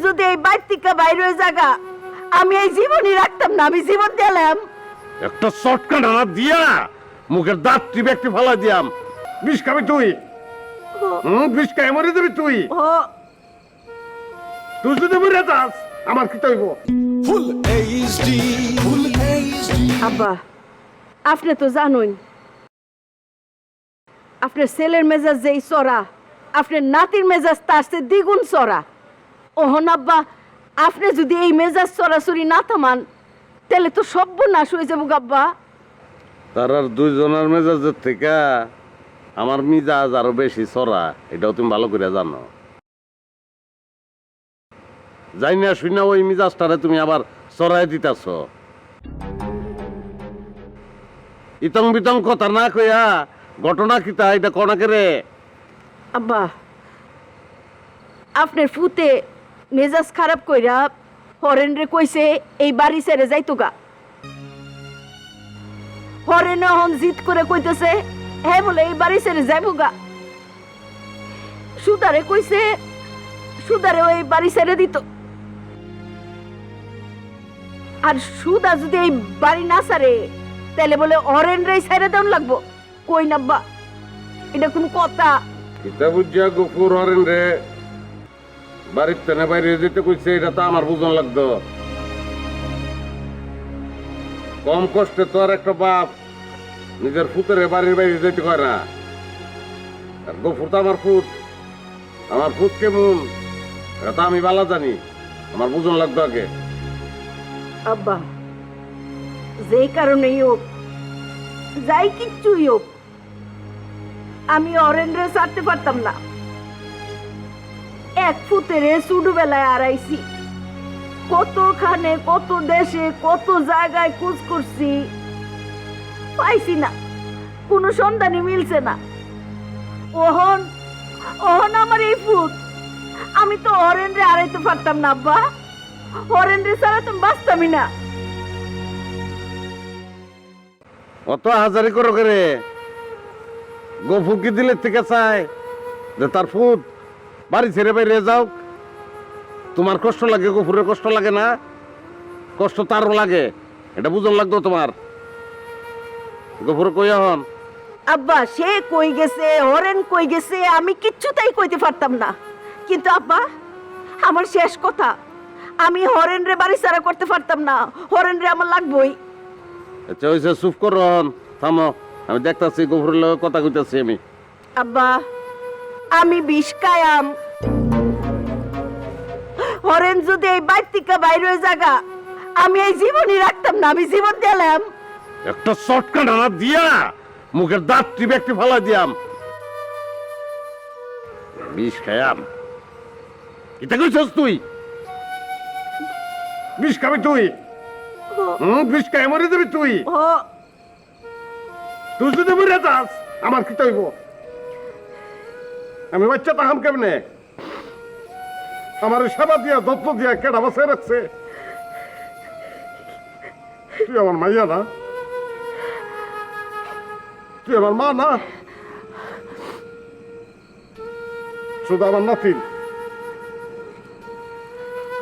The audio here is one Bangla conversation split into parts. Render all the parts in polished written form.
যদি এই বাইর থেকে বাইরে হয়ে জায়গা আমি এই জীবনই রাখতাম না, আমি জীবন দিলাম। একটা শর্টকাট আনা দিয়া মুখের দাঁত টিপে একটু ফালা দিয়াম। বিষ খাবি তুই? বিষ খাই মরে যাবি তুই। তুই যদি মরে যাস আমার কি তৈব? Full HD full HD. আব্বা আপনি তো জানুন আপনার ছেলের মেজাজ যেই চড়া, আপনার নাতির মেজাজ তার চেয়ে দ্বিগুণ চড়া। ওহন আব্বা আপনি যদি এই মেজাজ চড়াচড়ি না থামান তাহলে তো সর্বনাশ হয়ে যাবো আব্বা। তার আর দুইজনের মেজাজের থেকে আমার মিজাজ আরো বেশি চড়া, এটাও তুমি ভালো করে জানো। যাই না শুই না ওই মিজাজটারে তুমি আবার চড়াই দিতেছ। ইতং বিতং কথা না কইয়া ঘটনা কিতা এটা কনাকে রে? আব্বা আপনার ফুতে মেজাজ খারাপ কইরা হরেন রে কইছে এই বাড়ি ছেড়ে যাইতো গা। হরেন হন জিদ করে কইতেছে হ্যাঁ বলে এই বাড়ি ছেড়ে যাইবো গা। সুদারে কইছে সুদারে ওই বাড়ি ছেড়ে দিত। আর সুদা যদি এই বাড়ি না ছাড়ে তাহলে বলে হরেন রে ছেড়ে দেন লাগবো। কই নাব্বা এটা কোন কথা? কিতা বুঝিয়া গফুর হরেন রে বাড়ির তেনে বাইরে যেতে কইছে এটা তো আমার বুঝন লাগতো। কম কষ্টে তো আর একটা বাপ নিজের ফুতের বাড়ির বাইরে যেতে কয় না। আর গফুর তো আমার ফুত, আমার ফুত কেমন এটা তো আমি ভালো জানি, আমার বুঝন লাগতো আগে। আব্বা যেই কারণেই হোক যাই কিচ্ছুই হোক আমি অরেন্দ্র ছাড়তে পারতাম না। এক ফুতেরে ছোটবেলায় আড়াইছি, কতখানে কত দেশে কত জায়গায় খোঁজ করছি, পাইছি না, কোনো সন্ধানই মিলছে না। ওহন ওহন আমার এই ফুত, আমি তো অরেন্দ্রে আড়াইতে পারতাম না আব্বা। অরেন্দ্রে ছাড়া তো বাঁচতামই না। অত হাজারি করো করে গফুর কি দিলে থেকে চায় যে তার ফুট বাড়ি ছেড়ে বাইরে যাও? তোমার কষ্ট লাগে, গফুরের কষ্ট লাগে না? কষ্ট তারও লাগে, এটা বুঝন লাগতো তোমার। গফুর কই হন? আব্বা সে কই গেছে হরেন কই গেছে আমি কিচ্ছুটাই কইতে পারতাম না। কিন্তু আব্বা আমার শেষ কথা, আমি হরেন রে বাড়ি ছাড়া করতে পারতাম না, হরেন রে আমার লাগবই। আচ্ছা হয়েছে, চুপ করো, থামো, আমি দেখতেছি গফুরের লগে কথা কইতাছি আমি। আব্বা আমি বিষ খায়াম, হরেন যদি এই বাইর থেকে বাইরে হয়ে জায়গা আমি এই জীবনই রাখতাম না, আমি জীবন দিলাম। একটা শর্টকাট আনা দিয়া মুখের দাঁত টিপে একটু ফালা দিয়াম। বিষ খায়াম? এটা কইছস তুই? বিষ খাবি তুই? বিষ খাই মরে যাবি তুই। তুই যদি মরে যাস আমার কি তৈব? আমি বাচ্চা তাহাম কেমনে? আমার সেবা দিয়া যত্ন দিয়া কেডা বাসায় রাখছে? তুই আমার মাইয়া না? তুই আমার মা না? শুধু আমার নাতি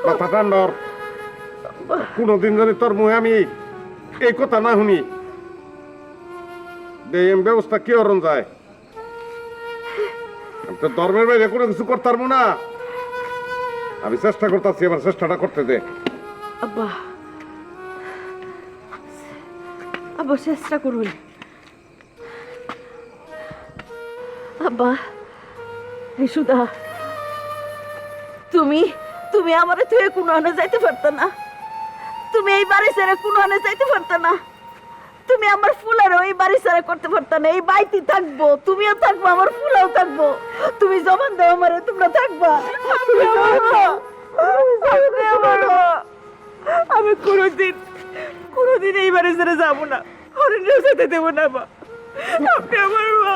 মাথা ঠান্ডর। কোনদিন জানি তোর মুহে আমি এই কথা না শুনি ব্যবস্থা কি অরণ যায়? তো ধর্মের বাইরে কোনো কিছু করতে পারবো না। আমি চেষ্টা করতেছি, এবার চেষ্টাটা করতে দে। আব্বা আব্বা চেষ্টা করুন। আব্বা এই সুদা তুমি তুমি আমারে তুই কোনো আনে যাইতে পারত না, তুমি এই বাড়ি ছেড়ে কোনো আনে যাইতে পারত না, তুমি আমার ফুলার ওই বাড়ি ছেড়ে করতে পারত না। এই বাড়িতে থাকবো, তুমিও থাকবো, আমার ফুলাও থাকবো। তুমি জবান দাও আমারে তোমরা থাকবা। আমি কোনোদিন এই বাড়ি ছেড়ে যাবো না, হরিণেও যেতে দেবো না। মা আপনি আমার মা।